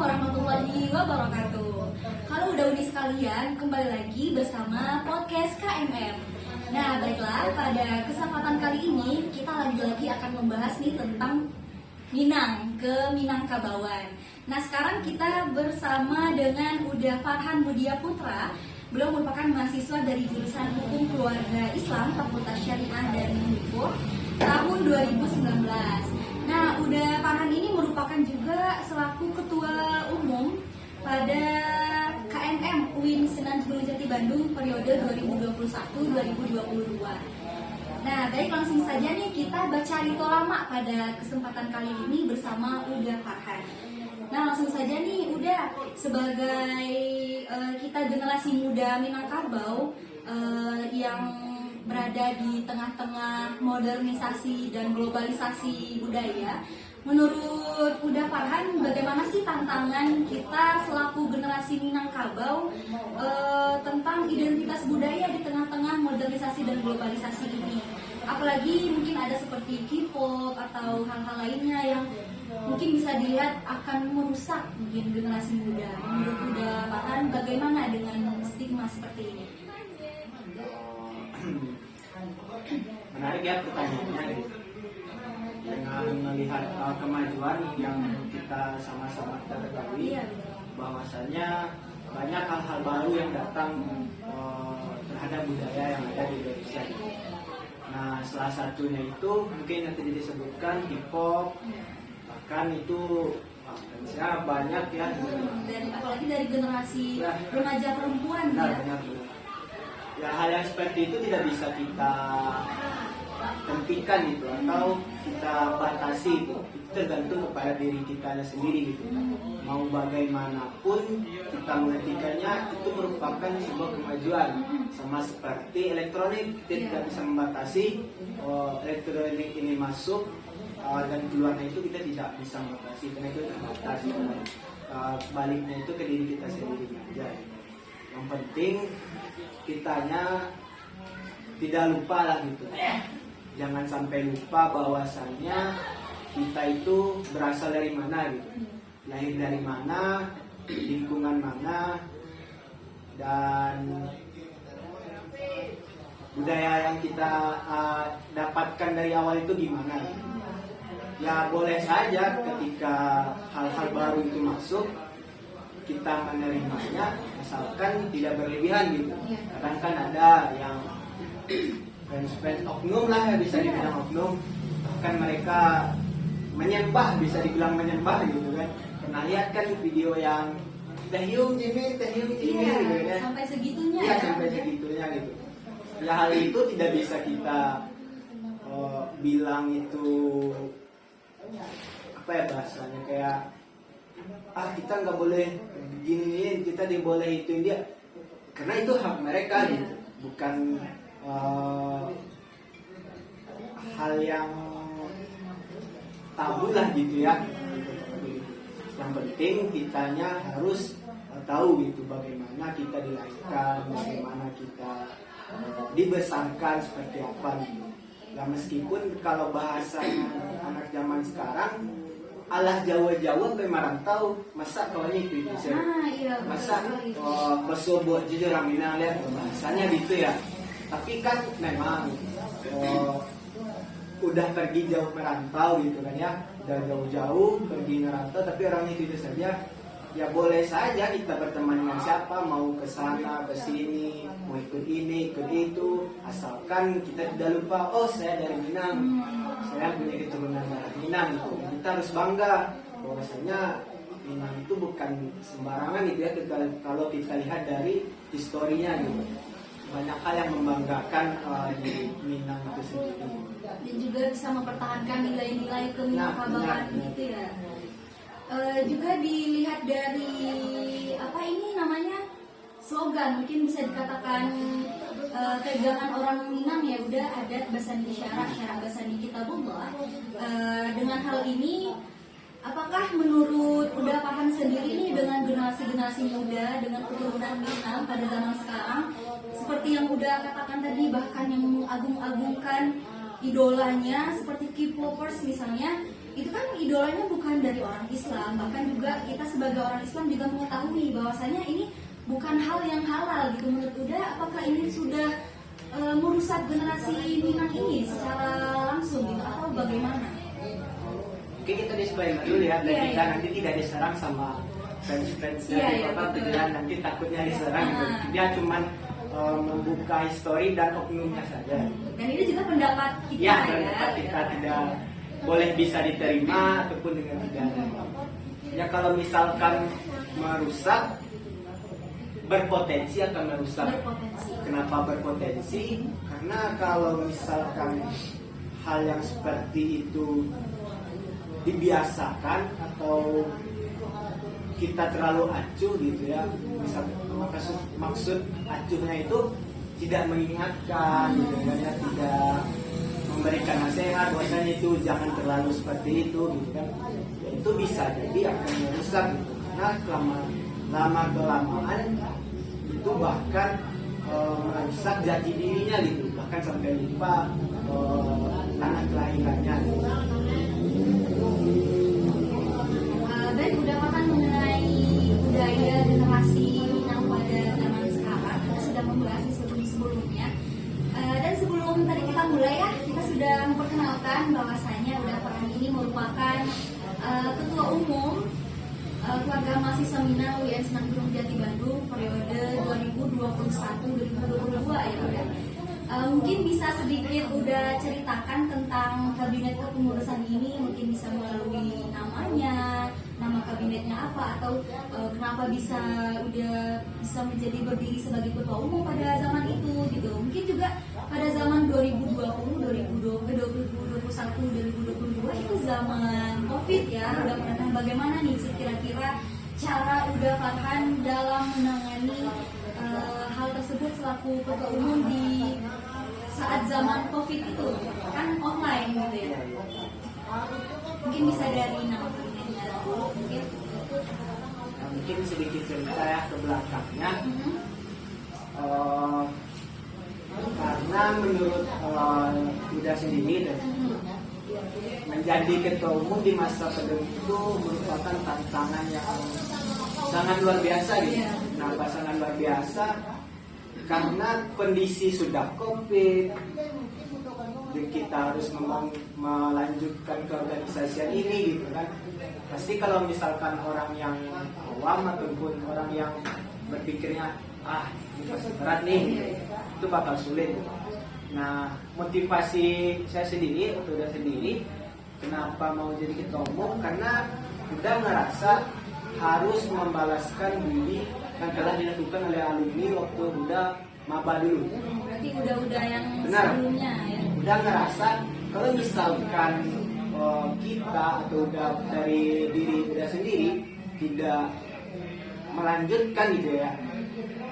warahmatullahi wabarakatuh. Halo Daudi sekalian, kembali lagi bersama podcast KMM. Nah, baiklah, pada kesempatan kali ini kita lagi-lagi akan membahas nih tentang Minang ke Minangkabauan. Nah, sekarang kita bersama dengan Uda Farhan Budia Putra. Beliau merupakan mahasiswa dari jurusan Hukum Keluarga Islam Fakultas Syariah dari Unipur tahun 2019. Nah, Uda Farhan ini merupakan juga selaku Ketua Umum pada KMM UIN Sunan Gunung Jati Bandung periode 2021-2022. Nah, baik, langsung saja nih kita baca rito lama pada kesempatan kali ini bersama Uda Farhan. Nah, langsung saja nih Uda, sebagai kita generasi muda Minangkabau yang berada di tengah-tengah modernisasi dan globalisasi budaya, menurut Uda Farhan, bagaimana sih tantangan kita selaku generasi Minangkabau tentang identitas budaya di tengah-tengah modernisasi dan globalisasi ini? Apalagi mungkin ada seperti K-pop atau hal-hal lainnya yang mungkin bisa dilihat akan merusak mungkin generasi muda. Menurut Uda Farhan, bagaimana dengan stigma seperti ini? Menarik ya pertanyaannya. Dengan melihat kemajuan yang kita sama-sama ketahui, bahwasannya banyak hal-hal baru yang datang terhadap budaya yang ada di Indonesia. Nah, salah satunya itu mungkin yang tadi disebutkan K-pop, bahkan itu misalnya banyak ya. Dan apalagi dari generasi remaja perempuan ya. Benar. Ya, hal yang seperti itu tidak bisa kita hentikan gitu atau kita batasi gitu. Itu tergantung kepada diri kita sendiri gitu. Mau bagaimanapun kita menghentikannya, itu merupakan sebuah kemajuan. Sama seperti elektronik, kita tidak bisa membatasi elektronik ini masuk dan keluarnya itu kita tidak bisa membatasi, karena itu terbatas. Baliknya itu ke diri kita sendiri aja. Yang penting kitanya tidak lupa lah gitu. Jangan sampai lupa bahwasannya kita itu berasal dari mana gitu. Lahir dari mana, lingkungan mana, dan budaya yang kita dapatkan dari awal itu gimana gitu. Ya boleh saja ketika hal-hal baru itu masuk, kita menerimanya asalkan tidak berlebihan gitu. Kadang kan ada yang fans oknum lah, bisa dibilang oknum, bahkan mereka menyembah, bisa dibilang menyembah gitu kan. Pernah lihat kan video yang tehiung ini gitu kan. Sampai segitunya. Iya, sampai segitunya gitu. Ya, hal itu tidak bisa kita bilang itu apa ya bahasanya, kayak kita nggak boleh giniin, kita diboleh ituin dia, karena itu hak mereka gitu, bukan hal yang tabu lah gitu ya. Yang penting kitanya harus tahu gitu bagaimana kita dilahirkan, bagaimana kita dibesarkan seperti apa gitu. Ya, meskipun kalau bahasanya anak zaman sekarang alah Jawa-Jawa ke marantau, masa kawannya itu masa pesobo jujur amina lihat bahasanya gitu ya. Tapi kan memang udah pergi jauh merantau gitu kan ya, udah jauh-jauh pergi merantau, tapi orangnya itu saja. Ya boleh saja kita berteman dengan siapa, mau ke sana ke sini, mau ikut ini ikut itu, asalkan kita tidak lupa, saya dari Minang, saya punya keturunan darah Minang gitu. Kita harus bangga bahwasanya Minang itu bukan sembarangan gitu ya, kalau kita lihat dari historinya gitu. Banyak hal yang membanggakan di Minang itu sendiri. Dan juga bisa mempertahankan nilai-nilai keminangkabauan gitu ya. Juga dilihat dari slogan, mungkin bisa dikatakan pegangan orang Minang ya, udah adat basandi syarah basandi kitabullah. Dengan hal ini, apakah menurut Uda Farhan sendiri ini dengan generasi muda, dengan keturunan Minang pada zaman sekarang, seperti yang Uda katakan tadi, bahkan yang mengagung-agungkan idolanya seperti K-popers misalnya, itu kan idolanya bukan dari orang Islam, bahkan juga kita sebagai orang Islam juga mengetahui bahwasanya ini bukan hal yang halal gitu. Menurut Uda, apakah ini sudah merusak generasi Minang ini secara langsung gitu atau bagaimana? Oke, kita disclaimer dulu ya, dan Iya, kita iya. nanti tidak diserang sama fans-fansnya Iya, di iya, Bapak betul. tujuan nanti takutnya diserang gitu. Dia cuman membuka histori dan oknumnya saja. Dan ini juga pendapat kita Ya, ya. pendapat kita tidak boleh bisa diterima ataupun dengan tidak. Ya kalau misalkan merusak, berpotensi akan merusak. Berpotensi. Kenapa berpotensi? Karena kalau misalkan hal yang seperti itu dibiasakan atau kita terlalu acuh gitu ya, maksud acuhnya itu tidak mengingatkan gitu kan ya, tidak memberikan nasihat bahwasanya itu jangan terlalu seperti itu gitu kan, ya, itu bisa jadi akan merusak gitu, karena lama kelamaan itu bahkan merusak jati dirinya gitu, bahkan sampai lupa tanah kelahirannya gitu. Dan udah makan mengenai budaya generasi Minang pada zaman sekarang, kita sudah membahas di sebelum-sebelumnya. Dan sebelum tadi kita mulai ya, kita sudah memperkenalkan bahwasanya Uda Farhan ini merupakan ketua umum keluarga mahasiswa Minang UIN Senang Gunung Jati Bandung periode 2021-2022 ya Uda. Mungkin bisa sedikit udah ceritakan tentang kabinet kepengurusan ini, mungkin bisa melalui namanya, nama kabinetnya apa, atau kenapa udah bisa menjadi berdiri sebagai ketua umum pada zaman itu gitu. Mungkin juga pada zaman 2020, 2021, 2022 itu zaman COVID ya. Udah pernah bagaimana nih kira-kira cara Uda Farhan dalam menangani hal tersebut selaku ketua umum di saat zaman COVID itu kan online gitu ya. Mungkin bisa dari nama kabinetnya mungkin. Nah, mungkin sedikit cerita ya ke belakangnya. Karena menurut Uda sendiri menjadi ketua umum di masa pandemi itu merupakan tantangan yang sangat luar biasa gitu. Kenapa sangat luar biasa? Karena kondisi sudah COVID, dan kita harus melanjutkan keorganisasian ini gitu kan. Pasti kalau misalkan orang yang awam ataupun orang yang berpikirnya ini pasti berat nih, itu bakal sulit. Nah, motivasi saya sendiri, Uda sendiri, kenapa mau jadi ketua umum? Karena udah ngerasa harus membalaskan diri yang telah dilakukan oleh alumni waktu udah maba dulu. Berarti udah yang Benar. sebelumnya ya. Udah ngerasa kalau misalkan kita atau udah dari diri udah sendiri tidak melanjutkan gitu ya,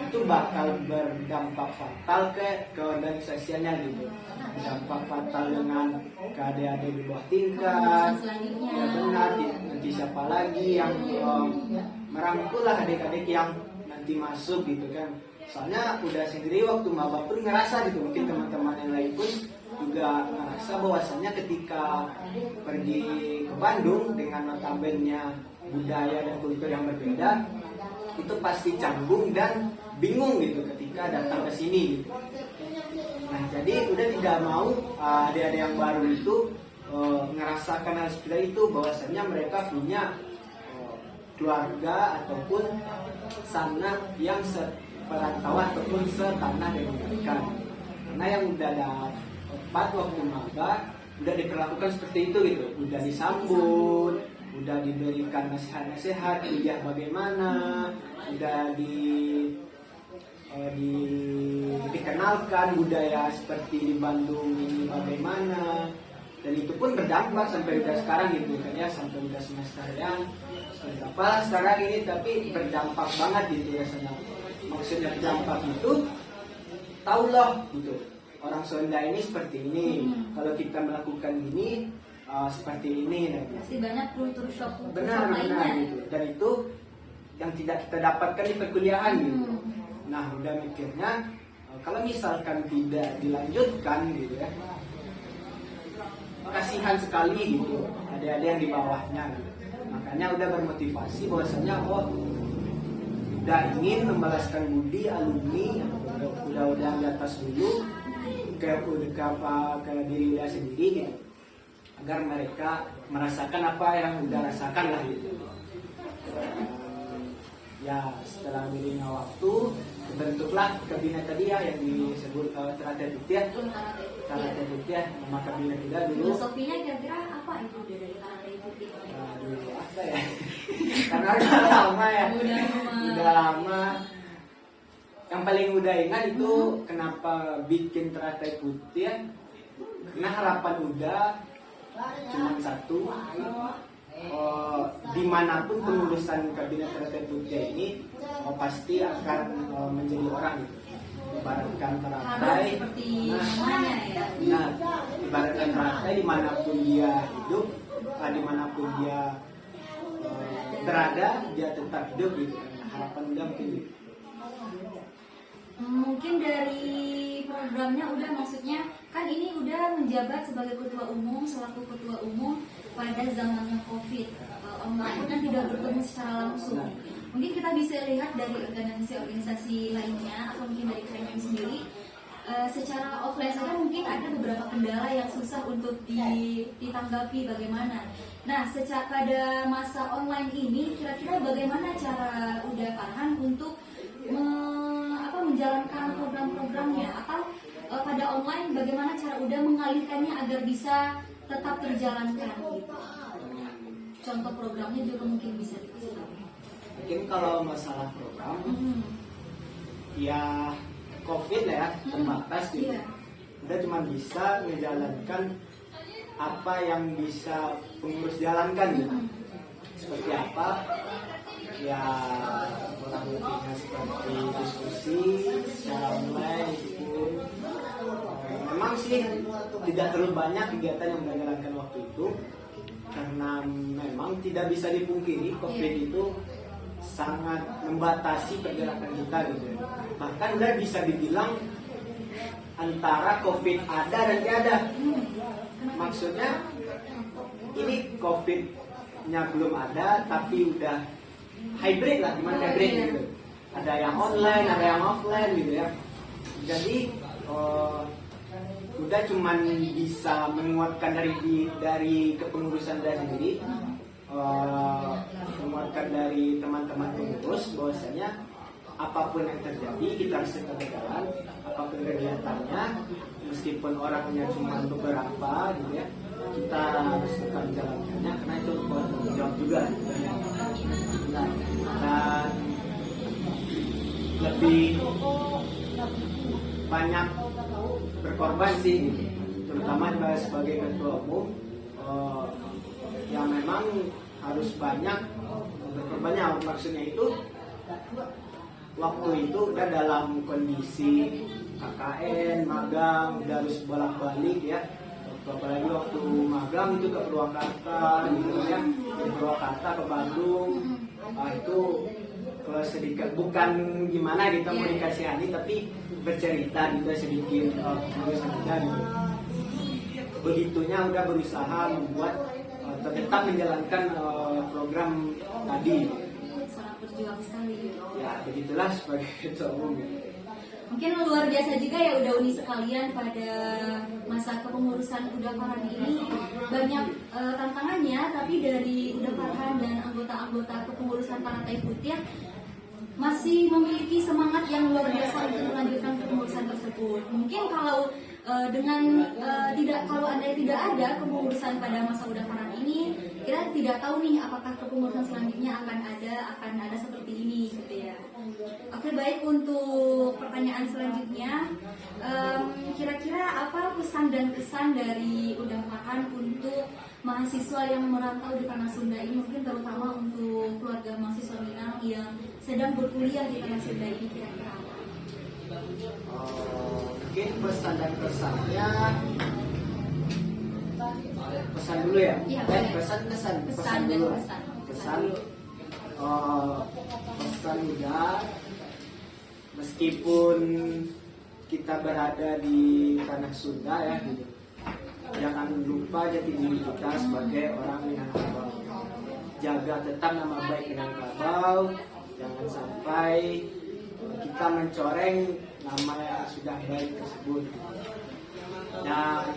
itu bakal berdampak fatal ke organisasiannya gitu. Berdampak fatal dengan ke adik-adik di bawah tingkat. Selanjutnya. Ya benar, nanti siapa lagi yang merangkul lah adik-adik yang nanti masuk gitu kan. Soalnya udah sendiri waktu maba pun ngerasa gitu, mungkin teman-teman yang lain pun juga ngerasa bahwasannya ketika pergi ke Bandung dengan notabene budaya dan kultur yang berbeda, itu pasti canggung dan bingung gitu ketika datang ke sini gitu. Nah, jadi udah tidak mau adik-adik yang baru itu ngerasakan hal seperti itu, bahwasannya mereka punya keluarga ataupun sanak yang seperantauan ataupun setanah dengan mereka. Karena yang udah dapat waktu maba udah diperlakukan seperti itu gitu, udah disambut, udah diberikan nasihat-nasihat kuliah bagaimana, udah dikenalkan budaya seperti di Bandung ini bagaimana, dan itu pun berdampak sampai udah sekarang gitu kan ya, sampai udah semester yang apalah sekarang ini, tapi berdampak banget gitu ya sana. Maksudnya berdampak itu taulah gitu, orang Sunda ini seperti ini, kalau kita melakukan ini seperti ini Pasti banyak kultur shock benar lainnya. gitu, dan itu yang tidak kita dapatkan di perkuliahan gitu. Nah, udah mikirnya kalau misalkan tidak dilanjutkan gitu ya, kasihan sekali gitu adik-adik yang di bawahnya gitu. Makanya udah bermotivasi bahwasanya udah ingin membalaskan budi alumni, udah di atas dulu ke diri udah sendiri gitu, agar mereka merasakan apa yang udah rasakan lah gitu. Ya setelah miringnya waktu bentuklah kabinet tadi ya yang disebut Teratai Putih. Teratai Putih nama kabinet kita dulu. Filosofinya kira-kira apa itu dari Teratai Putih? Dulu apa ya? Karena udah lama ya. Udah lama. Yang paling udah ingat itu kenapa bikin Teratai Putih ya? Karena harapan udah cuma satu. Dimanapun pengurusan kabinet Teratai Putih ini pasti akan menjadi orang gitu. Ibaratkan Teratai seperti namanya ya. Nah, ibaratkan Teratai dimanapun dia hidup, dimanapun dia berada, dia tetap hidup gitu. Harapan udah mungkin gitu. Mungkin dari programnya udah, maksudnya kan ini udah menjabat sebagai ketua umum, selaku ketua umum pada zamannya COVID online dan tidak bertemu secara langsung. Mungkin kita bisa lihat dari organisasi-organisasi lainnya atau mungkin dari KMM sendiri, secara offline saja mungkin ada beberapa kendala yang susah untuk ditanggapi bagaimana. Nah, pada masa online ini kira-kira bagaimana cara Uda Farhan untuk menjalankan program-programnya, atau pada online bagaimana cara Uda mengalihkannya agar bisa tetap terjalankan gitu. Contoh programnya juga mungkin bisa dikasih tahu. Mungkin kalau masalah program ya COVID ya terbatas gitu. Udah cuma bisa menjalankan apa yang bisa pengurus jalankan gitu. Seperti apa? Ya kurang lebihnya seperti diskusi secara online gitu. Memang sih tidak terlalu banyak kegiatan yang menjalankan waktu itu, karena memang tidak bisa dipungkiri COVID itu sangat membatasi pergerakan kita gitu. Bahkan udah bisa dibilang antara COVID ada dan tidak ada. Maksudnya ini COVID-nya belum ada tapi udah hybrid lah, gimana hybrid gitu. Ada yang online, ada yang offline gitu ya. Jadi udah cuman bisa menguatkan dari kepengurusan dari sendiri, menguatkan dari teman-teman pengurus bahwasanya apapun yang terjadi kita harus tetap berjalan, apapun kegiatannya, meskipun orangnya cuma beberapa gitu ya, kita harus tetap menjalankannya karena itu tanggung jawab juga. Nah, dan lebih banyak berkorban sih gitu. Terutama sebagai ketua umum yang memang harus banyak berkorbannya. Maksudnya itu waktu itu udah dalam kondisi KKN, magang, udah harus bolak-balik ya. Apalagi waktu magang itu ke Purwakarta gitu ya, dari Purwakarta ke Bandung. Itu kalau sedikit bukan gimana kita mau dikasihani tapi bercerita gitu sedikit terus ada gitu. Begitunya udah berusaha membuat tetap menjalankan program tadi. Sangat berjuang sekali gitu. Ya begitulah sebagai ketua umum. Mungkin luar biasa juga ya Uda Uni sekalian, pada masa kepengurusan Uda Farhan ini banyak tantangannya, tapi dari Uda Farhan dan anggota-anggota kepengurusan Teratai Putih masih memiliki semangat yang luar biasa untuk melanjutkan kepengurusan tersebut. Mungkin kalau kalau anda tidak ada kepengurusan pada masa Uda Farhan ini, kita tidak tahu nih apakah kepengurusan selanjutnya akan ada seperti ini gitu ya. Oke, baik, untuk pertanyaan selanjutnya, kira-kira apa pesan dan kesan dari Uda Farhan untuk mahasiswa yang merantau di tanah Sunda ini, mungkin terutama untuk keluarga mahasiswa Minang yang sedang berkuliah di tanah Sunda ini, kira-kira apa? Mungkin pesan dan kesannya, pesan dulu ya? Iya, pesan dulu. Pesan juga, meskipun kita berada di tanah Sunda ya gitu, jangan lupa jati diri kita sebagai orang Minangkabau. Jaga tetap nama baik Minangkabau, jangan sampai kita mencoreng nama yang sudah baik tersebut. Dan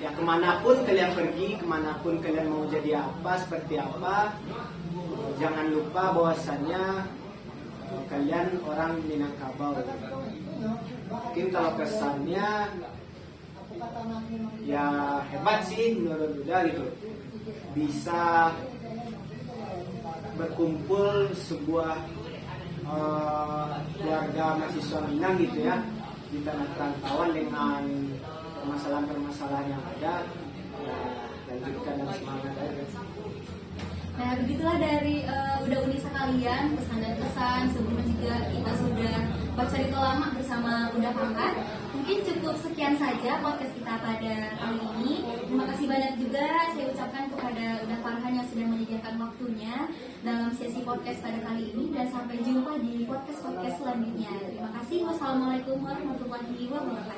ya kemanapun kalian pergi, kemanapun kalian mau jadi apa, seperti apa, jangan lupa bahwasannya kalian orang Minangkabau. Mungkin kalau kesannya ya hebat sih menurut Duda gitu, bisa berkumpul sebuah keluarga mahasiswa Minang gitu ya di tanah perantauan dengan permasalahan-permasalahan yang ada, ya lanjutkan dan semangat aja. Nah begitulah dari udah uni sekalian pesan dan kesan. Sebelumnya juga kita sudah bercerita lama bersama Uda Farhan. Mungkin cukup sekian saja podcast kita pada kali ini. Terima kasih banyak juga saya ucapkan kepada Uda Farhan yang sudah menyediakan waktunya dalam sesi podcast pada kali ini, dan sampai jumpa di podcast selanjutnya. Terima kasih. Wassalamualaikum warahmatullahi wabarakatuh.